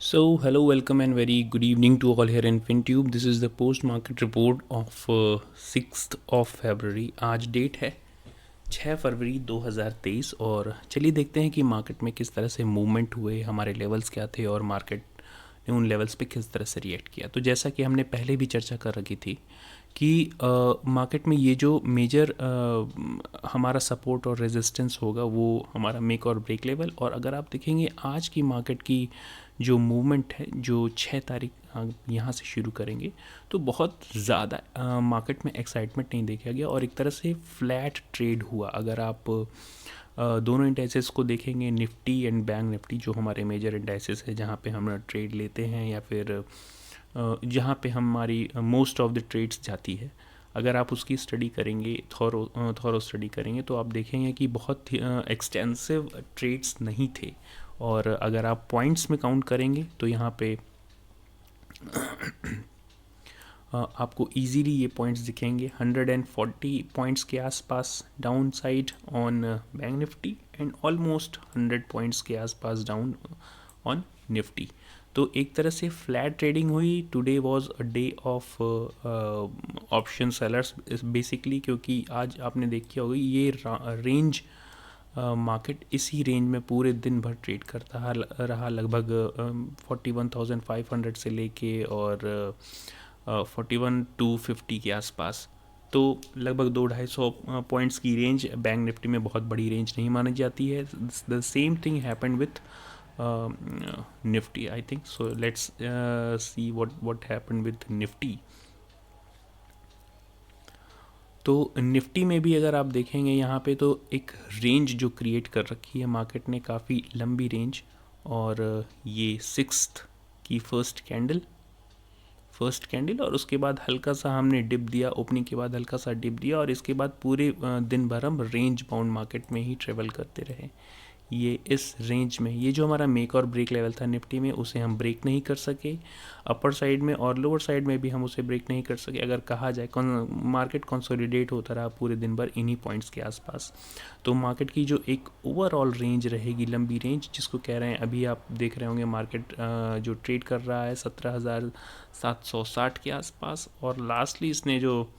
So, hello, welcome, and very good evening to all here in FinTube. This is the post market report of 6th of February. आज date है 6 फरवरी 2023 और चलिए देखते हैं कि market में किस तरह से मूवमेंट हुए, हमारे लेवल्स क्या थे और मार्केट ने उन लेवल्स पे किस तरह से रिएक्ट किया। तो जैसा कि हमने पहले भी चर्चा कर रखी थी कि मार्केट में ये जो मेजर हमारा सपोर्ट और रेजिस्टेंस होगा वो हमारा मेक और ब्रेक लेवल। और अगर आप देखेंगे आज की मार्केट की जो मूवमेंट है जो 6 तारीख यहाँ से शुरू करेंगे तो बहुत ज़्यादा मार्केट में एक्साइटमेंट नहीं देखा गया और एक तरह से फ्लैट ट्रेड हुआ। अगर आप दोनों इंडाइसेस को देखेंगे, निफ्टी एंड बैंक निफ्टी जो हमारे मेजर इंडाइसेस है जहाँ पे हम ट्रेड लेते हैं या फिर जहाँ पे हमारी मोस्ट ऑफ द ट्रेड्स जाती है, अगर आप उसकी स्टडी करेंगे, थॉरो स्टडी करेंगे तो आप देखेंगे कि बहुत एक्सटेंसिव ट्रेड्स नहीं थे। और अगर आप पॉइंट्स में काउंट करेंगे तो यहाँ पे आपको इजीली ये पॉइंट्स दिखेंगे 140 पॉइंट्स के आसपास down side on bank Nifty and almost 100 points के आसपास डाउन ऑन निफ्टी। तो एक तरह से फ्लैट ट्रेडिंग हुई। Today was a day of option sellers basically, क्योंकि आज आपने देखी होगी ये रेंज मार्केट इसी रेंज में पूरे दिन भर ट्रेड करता रहा लगभग 41,500 से लेके और 41,250 के आसपास। तो लगभग 200-250 पॉइंट्स की रेंज बैंक निफ्टी में बहुत बड़ी रेंज नहीं मानी जाती है। The same thing happened with Nifty I think. So let's see what happened with Nifty. तो निफ्टी में भी अगर आप देखेंगे यहाँ पे तो एक रेंज जो क्रिएट कर रखी है मार्केट ने, काफ़ी लंबी रेंज। और ये सिक्स्थ की फर्स्ट कैंडल और उसके बाद हल्का सा हमने डिप दिया, ओपनिंग के बाद हल्का सा डिप दिया और इसके बाद पूरे दिन भर हम रेंज बाउंड मार्केट में ही ट्रेवल करते रहे। ये इस रेंज में ये जो हमारा मेक और ब्रेक लेवल था निफ्टी में उसे हम ब्रेक नहीं कर सके। अपर साइड में और लोअर साइड में भी हम उसे ब्रेक नहीं कर सके। अगर कहा जाए मार्केट कंसोलिडेट होता रहा पूरे दिन भर इन्हीं पॉइंट्स के आसपास। तो मार्केट की जो एक ओवरऑल रेंज रहेगी, लंबी रेंज जिसको कह रहे हैं, अभी आप देख रहे होंगे मार्केट जो ट्रेड कर रहा है 17,760 के आसपास और लास्टली इसने जो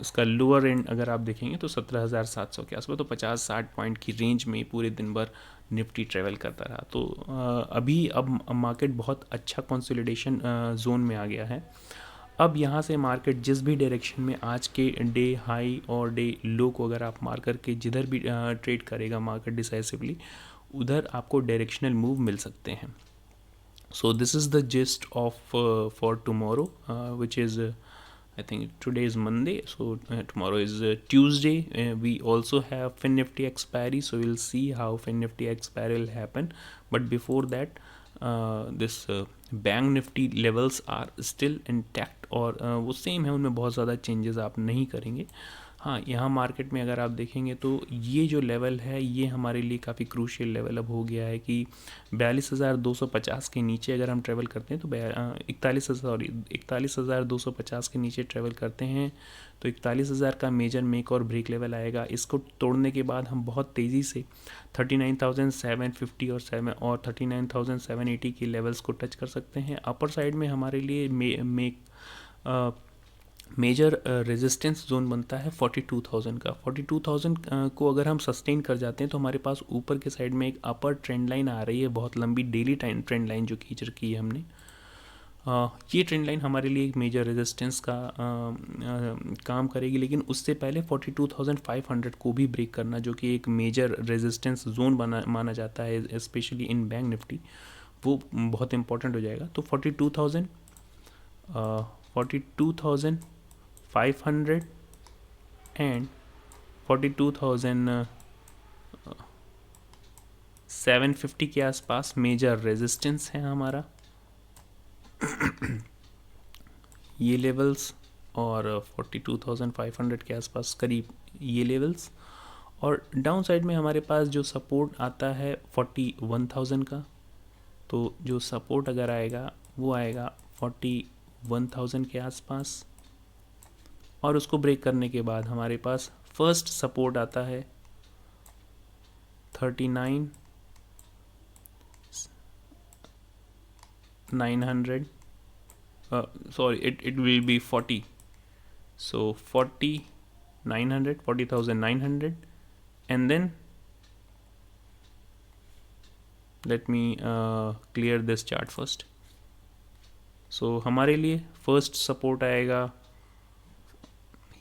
इसका लोअर एंड अगर आप देखेंगे तो 17,700 के आसपास। तो 50-60 पॉइंट की रेंज में पूरे दिन भर निफ्टी ट्रेवल करता रहा। तो अभी अब मार्केट बहुत अच्छा कंसोलिडेशन जोन में आ गया है। अब यहाँ से मार्केट जिस भी डायरेक्शन में आज के डे हाई और डे लो को अगर आप मार करके जिधर भी ट्रेड करेगा मार्केट डिसाइसिवली, उधर आपको डायरेक्शनल मूव मिल सकते हैं। So this is the gist of for tomorrow which is I think today is Monday, so tomorrow is Tuesday. We also have FinNifty expiry, so we'll see how FinNifty expiry will happen. But before that, this Bank Nifty levels are still intact और वो same है, उनमें बहुत ज़्यादा changes आप नहीं करेंगे। हाँ, यहाँ मार्केट में अगर आप देखेंगे तो ये जो लेवल है ये हमारे लिए काफ़ी क्रूशियल लेवल अब हो गया है कि 42,250 के नीचे अगर हम ट्रेवल करते हैं तो 41,250 के नीचे ट्रेवल करते हैं तो 41,000 का major make or break level आएगा। इसको तोड़ने के बाद हम बहुत तेज़ी से 39,750 और 39,780 के लेवल्स को टच कर सकते हैं। अपर साइड में हमारे लिए मेजर रेजिस्टेंस जोन बनता है 42,000 का। 42,000 को अगर हम सस्टेन कर जाते हैं तो हमारे पास ऊपर के साइड में एक अपर ट्रेंड लाइन आ रही है, बहुत लंबी डेली ट्रेंड लाइन जो खींच रखी है हमने। ये ट्रेंड लाइन हमारे लिए एक मेजर रेजिस्टेंस का काम करेगी, लेकिन उससे पहले 42,500 को भी ब्रेक करना जो कि एक मेजर रेजिस्टेंस जोन माना जाता है स्पेशली इन बैंक निफ्टी, वो बहुत इंपॉर्टेंट हो जाएगा। तो 42,500 एंड 42,750 के आसपास मेजर रेजिस्टेंस है हमारा ये लेवल्स, और 42,500 के आसपास करीब ये लेवल्स। और डाउन साइड में हमारे पास जो सपोर्ट आता है 41,000 का। तो जो सपोर्ट अगर आएगा वो आएगा 41,000 के आसपास और उसको ब्रेक करने के बाद हमारे पास फर्स्ट सपोर्ट आता है 39 900, sorry, it will be 40. So 40,900, 40,900, and then let me clear this chart first. So हमारे लिए फर्स्ट सपोर्ट आएगा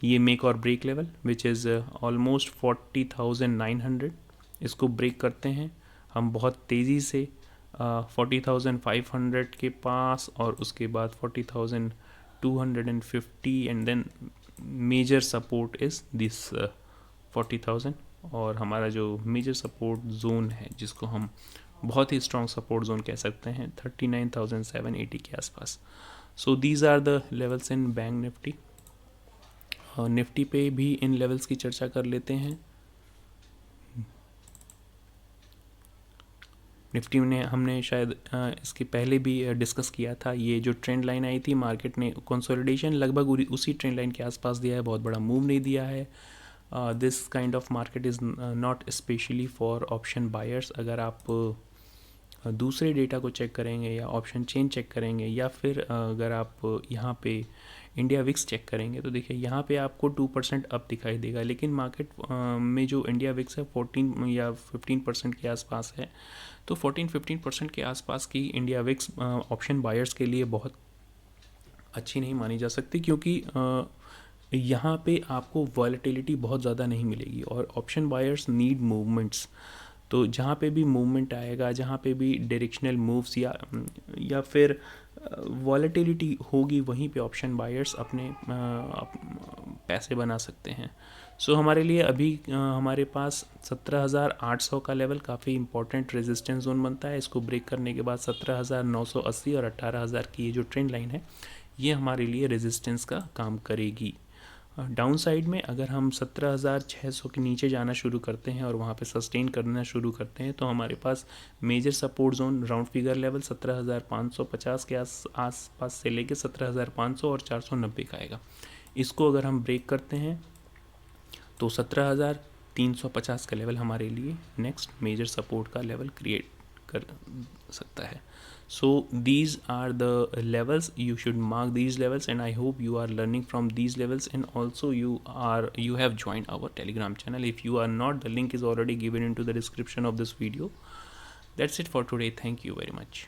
ये make or break level which is almost 40,900. इसको ब्रेक करते हैं हम बहुत तेज़ी से 40,500 के पास, और उसके बाद 40,250, and then major support is this 40,000. और हमारा जो मेजर सपोर्ट जोन है, जिसको हम बहुत ही स्ट्रॉन्ग सपोर्ट जोन कह सकते हैं, 39,780 के आसपास. So these are the levels in Bank Nifty. Nifty पे भी इन लेवल्स की चर्चा कर लेते हैं. निफ्टी में हमने शायद इसके पहले भी डिस्कस किया था. ये जो ट्रेंड लाइन आई थी, मार्केट ने कंसोलिडेशन लगभग उसी ट्रेंड लाइन के आसपास दिया है, बहुत बड़ा मूव नहीं दिया है. This kind of market is not specially for option buyers. अगर आप दूसरे डेटा को चेक करेंगे या ऑप्शन चेन चेक करेंगे, या फिर अगर आप यहाँ पे इंडिया विक्स चेक करेंगे, तो देखिए यहाँ पे आपको 2% अप दिखाई देगा, लेकिन मार्केट में जो इंडिया विक्स है 14 या 15% के आसपास है. तो 14-15% के आसपास की इंडिया विक्स ऑप्शन बायर्स के लिए बहुत अच्छी नहीं मानी जा सकती, क्योंकि यहाँ पे आपको वॉलेटिलिटी बहुत ज़्यादा नहीं मिलेगी, और ऑप्शन बायर्स नीड मूवमेंट्स. तो जहाँ पे भी मूवमेंट आएगा, जहाँ पे भी डायरेक्शनल मूव्स या फिर वॉलेटिलिटी होगी, वहीं पे ऑप्शन बायर्स अपने पैसे बना सकते हैं. सो हमारे लिए अभी हमारे पास 17,800 का लेवल काफ़ी इंपॉर्टेंट रेजिस्टेंस जोन बनता है. इसको ब्रेक करने के बाद 17,980 और 18,000 की ये जो ट्रेंड लाइन है, ये हमारे लिए रेजिस्टेंस का काम करेगी. डाउन साइड में अगर हम 17,600 के नीचे जाना शुरू करते हैं और वहाँ पे सस्टेन करना शुरू करते हैं, तो हमारे पास major support zone round figure level 17,550 के आसपास से लेके 17,500 और 490 का आएगा. इसको अगर हम ब्रेक करते हैं तो 17,350 का लेवल हमारे लिए नेक्स्ट मेजर सपोर्ट का लेवल क्रिएट कर सकता है. So these are the levels. You should mark these levels, and I hope you are learning from these levels, and also you have joined our Telegram channel. If you are not, the link is already given into the description of this video. That's it for today. Thank you very much.